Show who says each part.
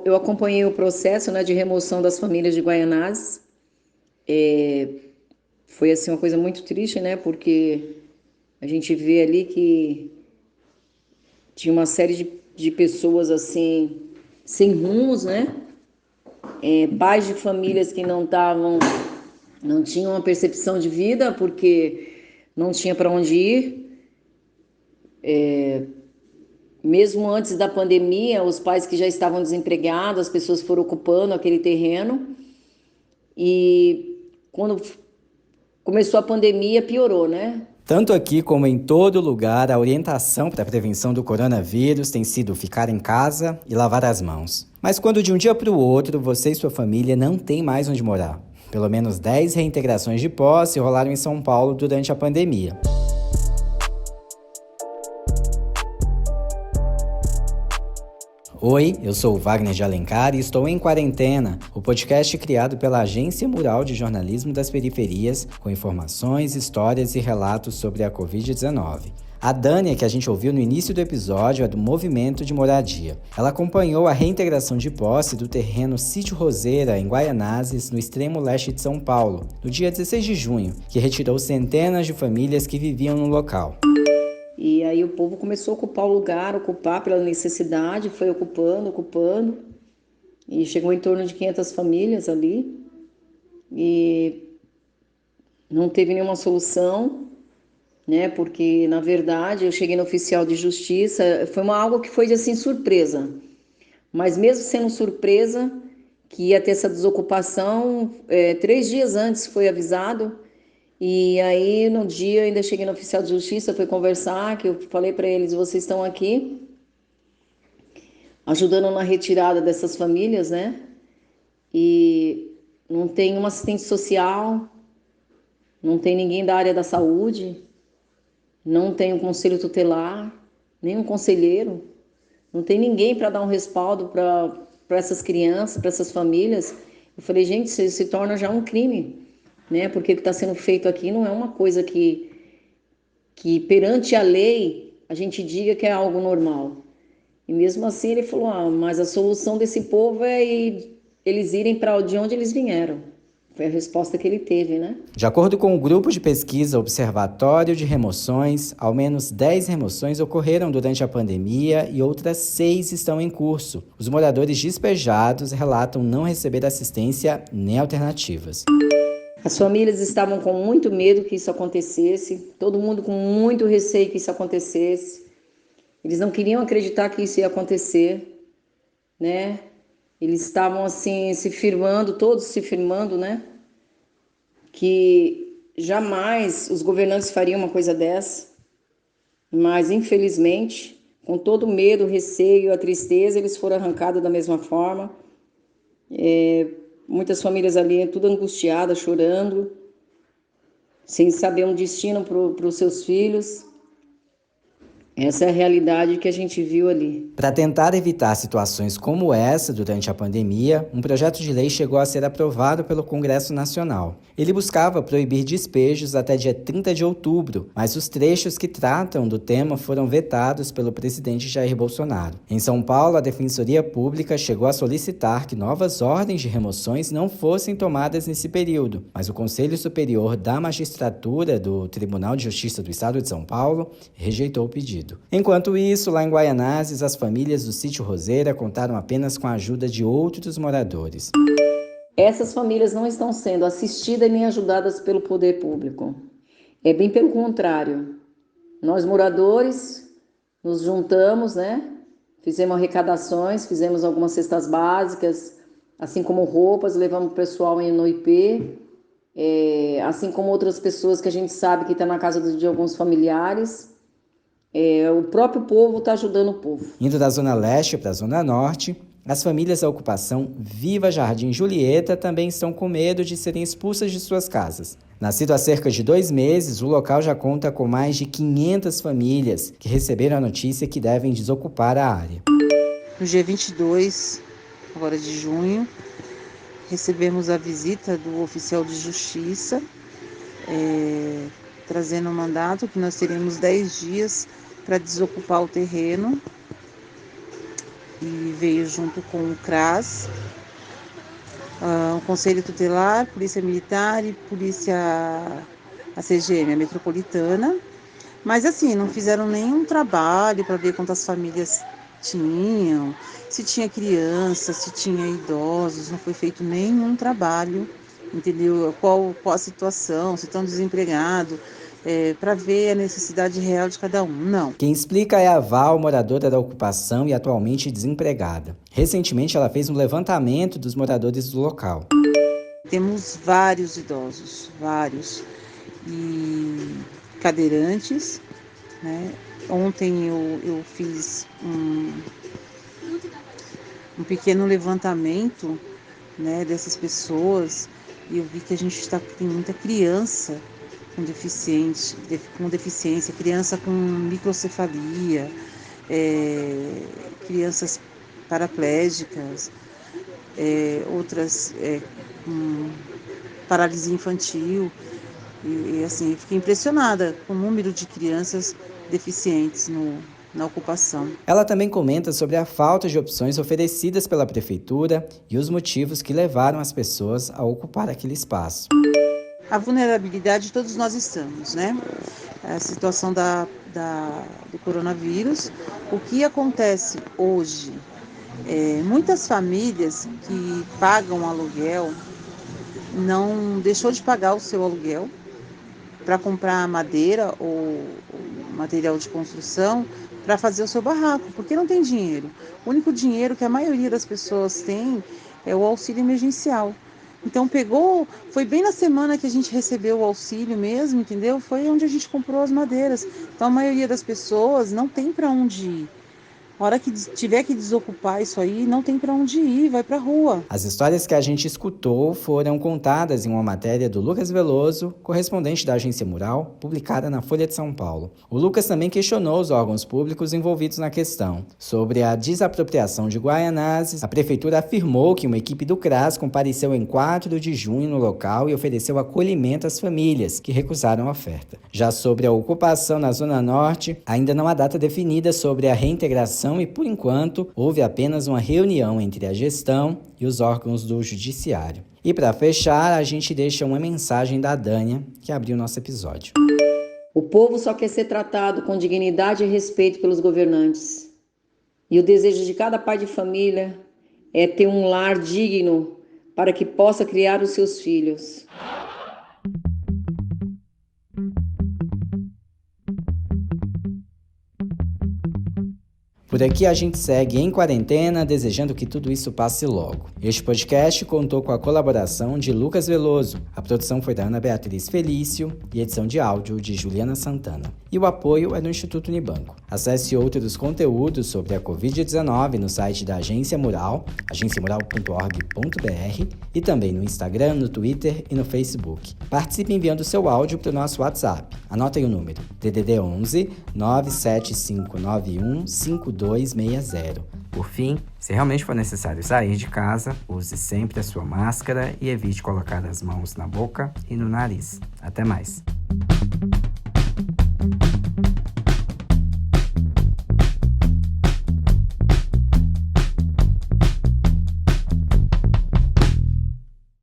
Speaker 1: Eu acompanhei o processo, né, de remoção das famílias de Guaianazes. Foi assim uma coisa muito triste, né, porque a gente vê ali que tinha uma série de pessoas assim sem rumos, né, pais de famílias que não tinham uma percepção de vida porque não tinha para onde ir. Mesmo antes da pandemia, os pais que já estavam desempregados, as pessoas foram ocupando aquele terreno e quando começou a pandemia piorou, né?
Speaker 2: Tanto aqui como em todo lugar, a orientação para a prevenção do coronavírus tem sido ficar em casa e lavar as mãos. Mas quando de um dia para o outro você e sua família não têm mais onde morar. Pelo menos 10 reintegrações de posse rolaram em São Paulo durante a pandemia. Oi, eu sou o Wagner de Alencar e estou em Quarentena, o podcast criado pela Agência Mural de Jornalismo das Periferias, com informações, histórias e relatos sobre a Covid-19. A Dânia, que a gente ouviu no início do episódio, é do Movimento de Moradia. Ela acompanhou a reintegração de posse do terreno Sítio Roseira, em Guaianazes, no extremo leste de São Paulo, no dia 16 de junho, que retirou centenas de famílias que viviam no local.
Speaker 1: E aí o povo começou a ocupar o lugar, ocupar pela necessidade, foi ocupando, e chegou em torno de 500 famílias ali, e não teve nenhuma solução, né? Porque, na verdade, eu cheguei no oficial de justiça, foi algo que foi de assim surpresa, mas mesmo sendo surpresa, que ia ter essa desocupação, 3 dias antes foi avisado. E aí, no dia, eu ainda cheguei no oficial de justiça, fui conversar, que eu falei para eles, vocês estão aqui ajudando na retirada dessas famílias, né? E não tem uma assistente social, não tem ninguém da área da saúde, não tem um conselho tutelar, nem um conselheiro, não tem ninguém para dar um respaldo para essas crianças, para essas famílias. Eu falei, gente, isso se torna já um crime, né? Porque o que está sendo feito aqui não é uma coisa que perante a lei a gente diga que é algo normal. E mesmo assim ele falou: ah, mas a solução desse povo é eles irem para de onde eles vieram. Foi a resposta que ele teve, né?
Speaker 2: De acordo com o grupo de pesquisa Observatório de Remoções, ao menos 10 remoções ocorreram durante a pandemia e outras 6 estão em curso. Os moradores despejados relatam não receber assistência nem alternativas.
Speaker 1: As famílias estavam com muito medo que isso acontecesse, todo mundo com muito receio que isso acontecesse. Eles não queriam acreditar que isso ia acontecer, né? Eles estavam assim se firmando, todos se firmando, né? Que jamais os governantes fariam uma coisa dessa, mas infelizmente, com todo o medo, o receio, a tristeza, eles foram arrancados da mesma forma. Muitas famílias ali, tudo angustiadas, chorando, sem saber um destino para os seus filhos. Essa é a realidade que a gente viu ali.
Speaker 2: Para tentar evitar situações como essa durante a pandemia, um projeto de lei chegou a ser aprovado pelo Congresso Nacional. Ele buscava proibir despejos até dia 30 de outubro, mas os trechos que tratam do tema foram vetados pelo presidente Jair Bolsonaro. Em São Paulo, a Defensoria Pública chegou a solicitar que novas ordens de remoções não fossem tomadas nesse período, mas o Conselho Superior da Magistratura do Tribunal de Justiça do Estado de São Paulo rejeitou o pedido. Enquanto isso, lá em Guaianazes, as famílias do Sítio Roseira contaram apenas com a ajuda de outros moradores.
Speaker 1: Essas famílias não estão sendo assistidas nem ajudadas pelo poder público. É bem pelo contrário. Nós, moradores, nos juntamos, né? Fizemos arrecadações, fizemos algumas cestas básicas, assim como roupas, levamos o pessoal no IP, assim como outras pessoas que a gente sabe que está na casa de alguns familiares. O próprio povo está ajudando o povo.
Speaker 2: Indo da Zona Leste para a Zona Norte, as famílias da ocupação Viva Jardim Julieta também estão com medo de serem expulsas de suas casas. Nascido há cerca de 2 meses, o local já conta com mais de 500 famílias que receberam a notícia que devem desocupar a área.
Speaker 3: No dia 22, agora de junho, recebemos a visita do oficial de justiça, trazendo um mandato que nós teríamos 10 dias para desocupar o terreno. e veio junto com o CRAS, o Conselho Tutelar, Polícia Militar e Polícia, a CGM, a Metropolitana. Mas assim, não fizeram nenhum trabalho para ver quantas famílias tinham, se tinha crianças, se tinha idosos, não foi feito nenhum trabalho, entendeu? Qual a situação, se estão desempregados, para ver a necessidade real de cada um, não.
Speaker 2: Quem explica é a Val, moradora da ocupação e atualmente desempregada. Recentemente, ela fez um levantamento dos moradores do local.
Speaker 3: Temos vários idosos, vários, e cadeirantes, né? Ontem eu fiz um pequeno levantamento, né, dessas pessoas, e eu vi que a gente tem muita criança com deficiência, criança com microcefalia, crianças paraplégicas, outras com paralisia infantil. E assim, fiquei impressionada com o número de crianças deficientes na ocupação.
Speaker 2: Ela também comenta sobre a falta de opções oferecidas pela prefeitura e os motivos que levaram as pessoas a ocupar aquele espaço.
Speaker 3: A vulnerabilidade todos nós estamos, né? A situação do coronavírus. O que acontece hoje? Muitas famílias que pagam aluguel não deixou de pagar o seu aluguel para comprar madeira ou material de construção para fazer o seu barraco, porque não tem dinheiro. O único dinheiro que a maioria das pessoas tem é o auxílio emergencial. Então foi bem na semana que a gente recebeu o auxílio mesmo, entendeu? Foi onde a gente comprou as madeiras. Então a maioria das pessoas não tem para onde ir. A hora que tiver que desocupar isso aí, não tem para onde ir, vai para a rua.
Speaker 2: As histórias que a gente escutou foram contadas em uma matéria do Lucas Veloso, correspondente da Agência Mural, publicada na Folha de São Paulo. O Lucas também questionou os órgãos públicos envolvidos na questão. Sobre a desapropriação de Guaianazes, a prefeitura afirmou que uma equipe do CRAS compareceu em 4 de junho no local e ofereceu acolhimento às famílias que recusaram a oferta. Já sobre a ocupação na Zona Norte, ainda não há data definida sobre a reintegração e, por enquanto, houve apenas uma reunião entre a gestão e os órgãos do Judiciário. E para fechar, a gente deixa uma mensagem da Dânia, que abriu nosso episódio.
Speaker 1: O povo só quer ser tratado com dignidade e respeito pelos governantes. E o desejo de cada pai de família é ter um lar digno para que possa criar os seus filhos.
Speaker 2: Por aqui a gente segue em quarentena, desejando que tudo isso passe logo. Este podcast contou com a colaboração de Lucas Veloso, a produção foi da Ana Beatriz Felício e edição de áudio de Juliana Santana. E o apoio é do Instituto Unibanco. Acesse outros conteúdos sobre a Covid-19 no site da Agência Mural, agenciamural.org.br e também no Instagram, no Twitter e no Facebook. Participe enviando seu áudio para o nosso WhatsApp. Anota aí o número, DDD 11 97591 5260. Por fim, se realmente for necessário sair de casa, use sempre a sua máscara e evite colocar as mãos na boca e no nariz. Até mais!